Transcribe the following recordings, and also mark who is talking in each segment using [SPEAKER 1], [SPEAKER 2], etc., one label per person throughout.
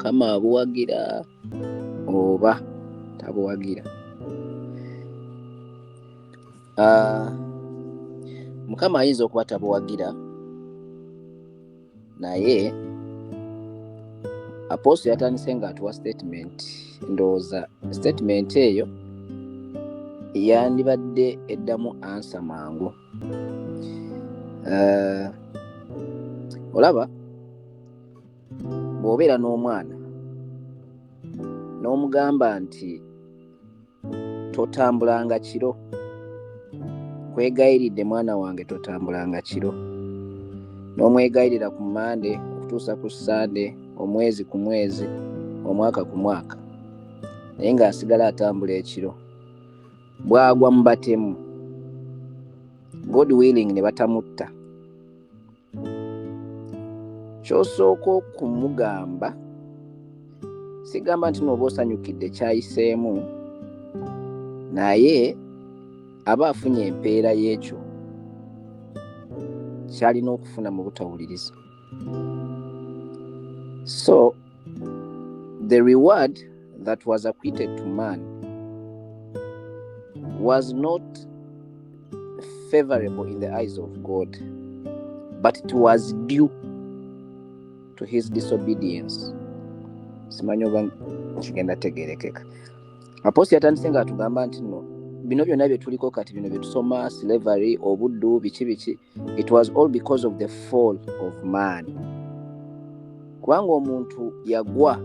[SPEAKER 1] Mukama abuwagira oba tabuwagira. Mukama ayinza okuba tabuwagira naye Apostle yatandise nga atuwa statement, ndowooza statement eyo yandibadde eddamu ansa mangu. Olaba bw'obeera n'omwana n'omugamba nti totambulanga kiro, kwegayiridde mwana wange totambulanga kiro, n'omwegayirira ku Mande okutuusa ku Sande, omwezi ku mwezi, omwaka ku mwaka, naye ng'asigala atambula ekiro, bwagwa mu batemu, God willing ne batamutta, ky'osooka okumugamba sigamba nti n'oba osanyukidde kyayiseemu, naye aba afunye empeera y'ekyo kyalina okufuna mu butawuliriza. So the reward that was acquitted to man was not favorable in the eyes of God, but it was due to his disobedience. Simanyi oba kigenda tegerekeka. Apostle yatandise nga atugamba nti no, bino byonna bye tuliko kati, bino bye tusoma, slavery, obuddu, biki, it was all because of the fall of man. Kubanga omuntu yagwa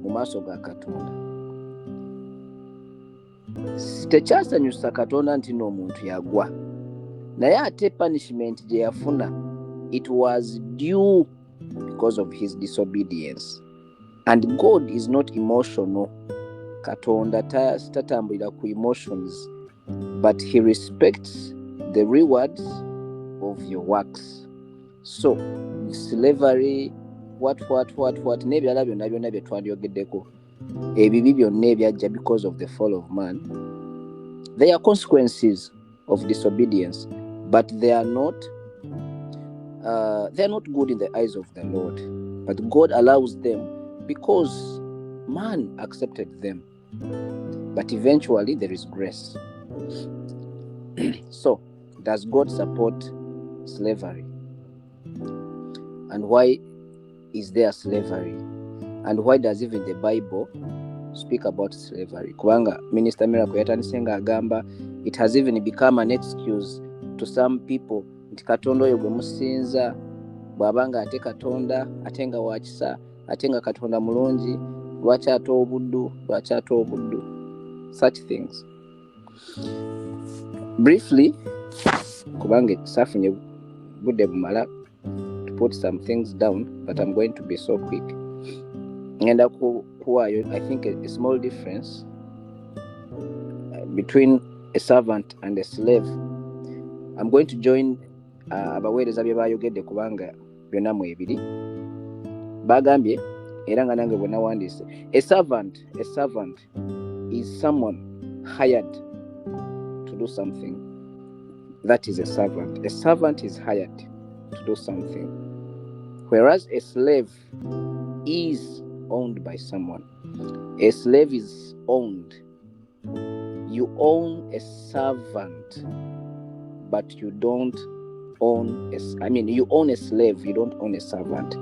[SPEAKER 1] mu maaso ga Katonda. Tekyasanyusa Katonda nti n'omuntu yagwa, naye ate punishment gye yafuna, it was due because of his disobedience. And God is not emotional. Katonda tatambulira ku emotions, but he respects the rewards of your works. So slavery, what n'ebirala byonna bye twalyogeddeko, ebibi byonna ebyajja because of the fall of man, they are consequences of disobedience, but they are not good in the eyes of the Lord. But God allows them because man accepted them. But eventually there is grace. So, does God support slavery? And why is there slavery? And why does even the Bible speak about slavery? Kubanga Minister Miracle yatandise nga agamba, it has even become an excuse to some people nti Katonda oyo gwe musinza bw'abanga ate Katonda ate nga wakisa ate nga Katonda mulungi, lwaki ate obuddu. Such things. Briefly, kubanga safunye budde bumala to put some things down, but I'm going to be so quick. And I think a small difference between a servant and a slave. I'm going to join abaweereza bye bayogedde kubanga byonna mwebiri bagambye era nga nange bonna wandiise. A servant is someone hired to do something. That is a servant. A servant is hired to do something, whereas a slave is owned by someone. A slave is owned. You own a servant, but you don't own you own a slave, you don't own a servant.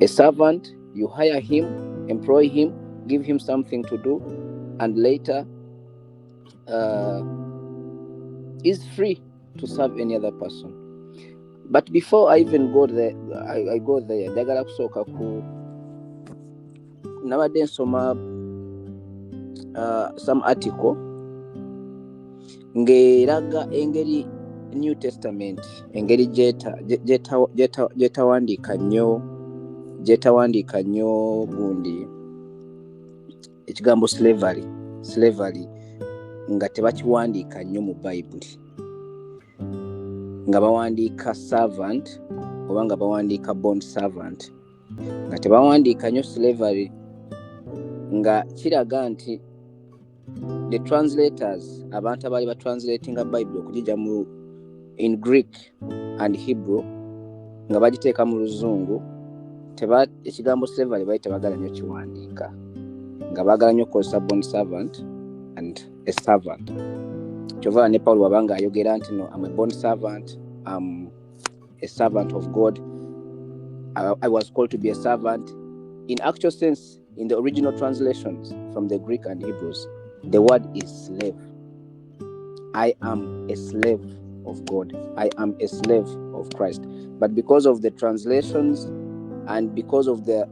[SPEAKER 1] A servant, you hire him, employ him, give him something to do, and later is free to serve any other person. But before I even go there, I go there, ndagala kusooka ku nabadde nsoma some article ng'eraga engeri New Testament, engeri gyetawandiika nnyo gundi ekigambo slavery nga tebakiwandiika nnyo mu Bible, nga bawandiika servant oba nga bawandiika bond servant, nga tebawandiika nnyo slavery, nga kiraga nti the translators, abantu abali batranslatinga Bible okugijja in Greek and Hebrew, nga bagiteeka mu Luzungu, ekigambo slavery baali tebagala nnyo kiwandiika nga baagala nnyo okukozesa bond servant and a servant. Kyova ne Paul wabanga ayogera nti no, I'm a bond servant, I'm a servant of God. I was called to be a servant. In actual sense, in the original translations from the Greek and Hebrews, the word is slave. I am a slave of God. I am a slave of Christ. But because of the translations and because of the,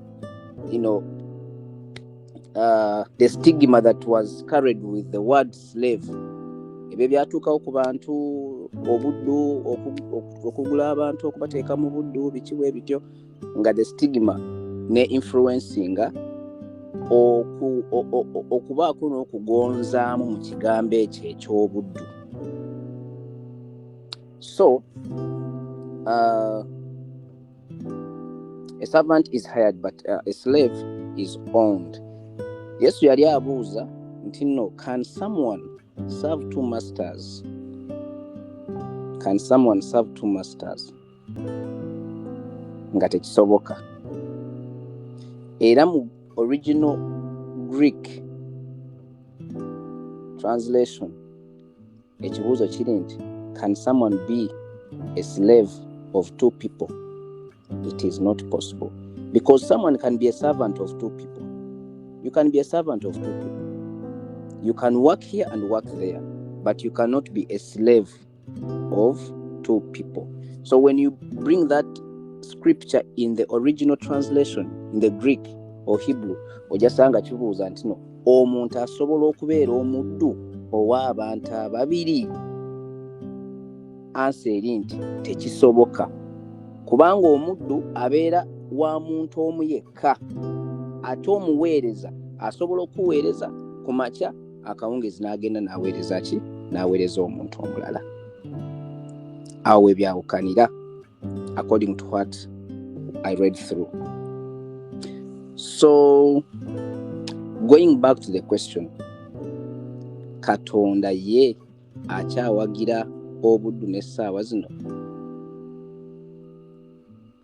[SPEAKER 1] the stigma that was carried with the word slave, ebyo byatuukawo ku bantu, obuddu, okugula abantu, okubateeka mu buddu, bikiwe ebityo, nga the stigma ne influencinga okubaako n'okugonzaamu mu kigambo ekyo eky'obuddu. So a servant is hired, but a slave is owned. Yesu yali abuuza nti no, can someone serve two masters? Can someone serve two masters? Nga tekisoboka. Era mu original Greek translation ekibuuzo kiri nti can someone be a slave of two people? It is not possible, because someone can be a servant of two people. You can be a servant of two people. You can work here and work there, but you cannot be a slave of two people. So when you bring that scripture in the original translation, in the Greek or Hebrew, ojasanga kibuuza nti no, omuntu asobola okubeera omuddu ow'abantu ababiri. Answer eri nti tekisoboka, kubanga omuddu abeera wa muntu omu yekka, ate omuweereza asobola okuweereza ku makya, akawungezi n'agenda n'aweereza ki? N'aweereza omuntu omulala. Awo we byawukanira, according to what I read through. So going back to the question, Katonda ye akyawagira obuddu n'essaawa zino?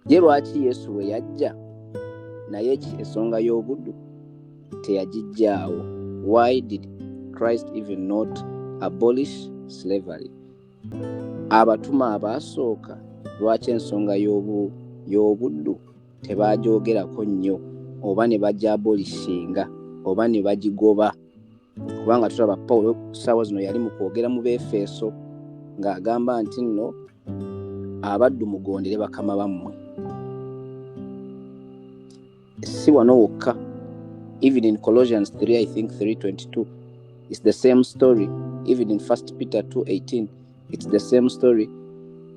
[SPEAKER 1] Ye lwaki Yesu we yajja naye ensonga y'obuddu teyagijjaawo? Why did Christ even not abolish slavery? Abatuma abaasooka lwaki ensonga y'obuddu tebagyogerako nnyo, oba ne bagyabolishinga, oba ne bagigoba? Kubanga tulaba Pawulo ssaawa zino yali mu kwogera mu Befeso ng'agamba nti nno abaddu mugondere bakama bammwe. Si wano wokka, even in Colossians 3, I think 3:22, it's the same story. Even in 1 Peter 2:18, it's the same story.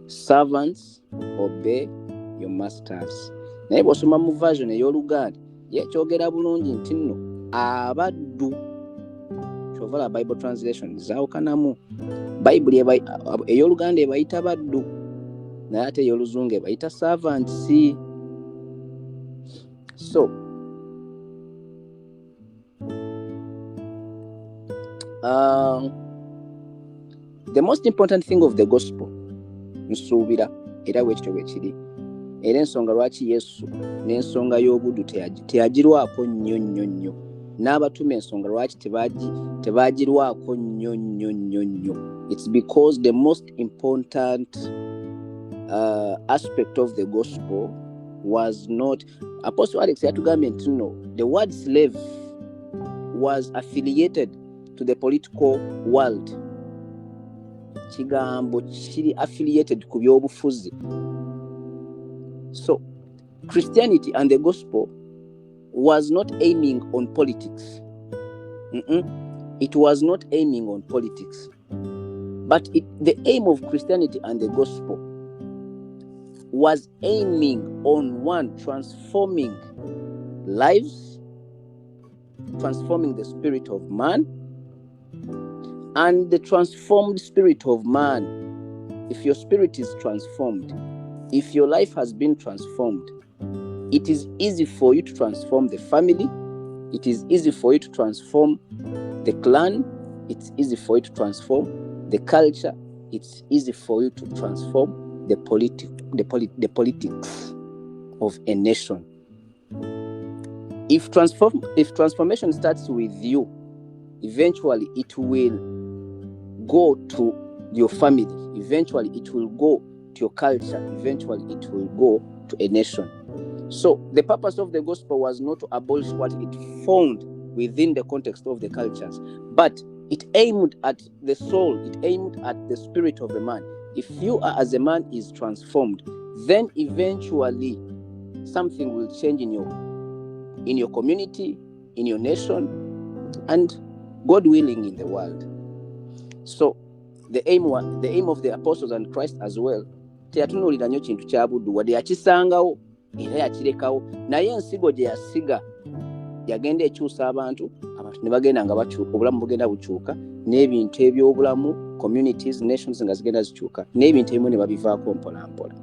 [SPEAKER 1] Servants, obey your masters. Naye bw'osoma mu version ey'Oluganda yekyogera bulungi nti nno abaddu. Kyovala Bible translation zaawukanamu. Bayibuli ey'Oluganda ebayita baddu, naye ate ey'Oluzungu ebayita servants. So the most important thing of the gospel, nsuubira era bwekityo bwe kiri, era ensonga lwaki Yesu n'ensonga y'obuddu teyagirwako nnyo, n'abatume ensonga lwaki tebagirwako nnyo, it's because the most important aspect of the gospel was not. Apostle Alex yatugambye nti no, the word slave was affiliated to the political world. Kigambo kiri affiliated ku byobufuzi. So Christianity and the gospel was not aiming on politics. It was not aiming on politics. But the aim of Christianity and the gospel was aiming on one, transforming lives, transforming the spirit of man, and the transformed spirit of man. If your spirit is transformed, if your life has been transformed, it is easy for you to transform the family. It is easy for you to transform the clan. It's easy for you to transform the culture. It's easy for you to transform the politics of a nation. If transformation starts with you, eventually it will go to your family, eventually it will go to your culture, eventually it will go to a nation. So the purpose of the gospel was not to abolish what it found within the context of the cultures, but it aimed at the soul, it aimed at the spirit of a man. If you are as a man is transformed, then eventually something will change in your community, in your nation, and God willing in the world. So the aim of the apostles and Christ as well, teyatunulira nnyo kintu kya buddu wadde yakisangawo era yakirekawo, naye ensigo gye yasiga yagenda ekyusa abantu ne bagenda nga bakyuka, obulamu bugenda bukyuka, n'ebintu ebyobulamu, communities, nations nga zigenda zikyuka, n'ebintu ebimu ne babivaako mpola mpola.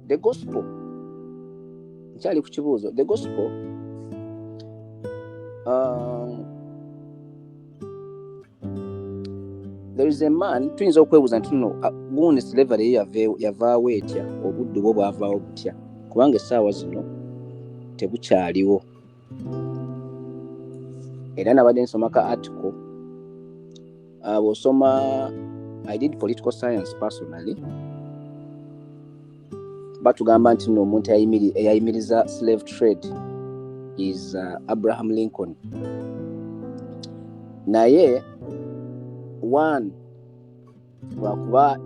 [SPEAKER 1] The gospel, nkyali ku kibuuzo, the gospel there is a man, tuyinza okwebuuza nti no gundi slavery yavaawo etya, obuddu bwo bwavaawo butya, kubanga essaawa zino tebukyaliwo. Era nabadde nsoma ka article, bw'osoma, I did political science personally, batugamba nti no omuntu eyayimiriza slave trade is Abraham Lincoln. Naye one lwakuba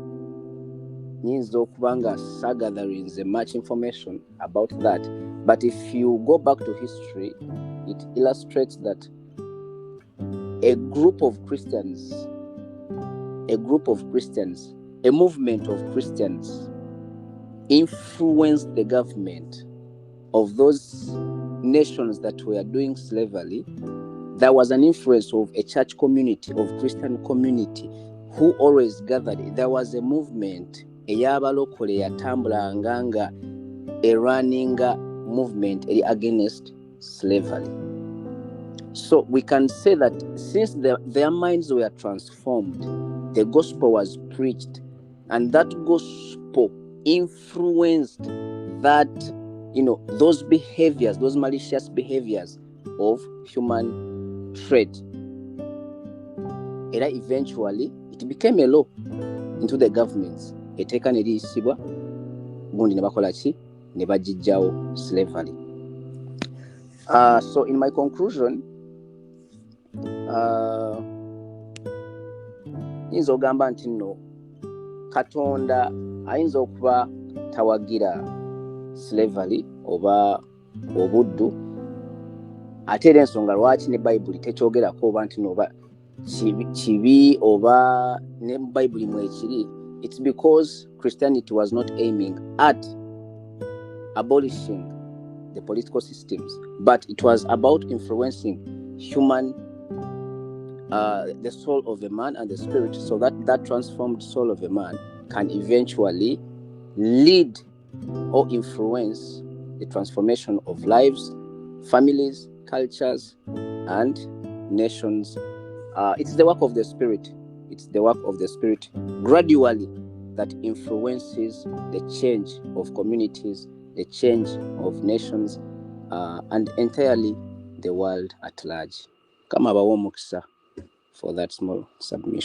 [SPEAKER 1] nyinza okuba nga sagatherinze much information about that, but if you go back to history, it illustrates that a group of Christians, a movement of Christians influenced the government of those nations that were doing slavery. There was an influence of a church community, of Christian community, who always gathered. There was a movement, eyabalokole yatambulanga nga a running movement against slavery. So we can say that since their minds were transformed, the gospel was preached, and that gospel influenced that, those behaviors, those malicious behaviors of human trade. Era eventually it became a law into the governments. Eteeka ne liyisibwa, gundi ne bakola ki, ne bagijjawo slavery. So in my conclusion, nyinza ogamba nti nno Katonda ayinza okuba tawagira slavery oba obuddu, ate era ensonga lwaki ne Bayibuli tekyogerako oba nti noba kibi oba ne Bayibuli mwekiri, it's because Christianity was not aiming at abolishing the political systems, but it was about influencing human, the soul of a man and the spirit, so that transformed soul of a man can eventually lead or influence the transformation of lives, families, cultures, and nations. It's the work of the Spirit. It's the work of the Spirit gradually that influences the change of communities, the change of nations, and entirely the world at large. Kama bawo mukisa for that small submission.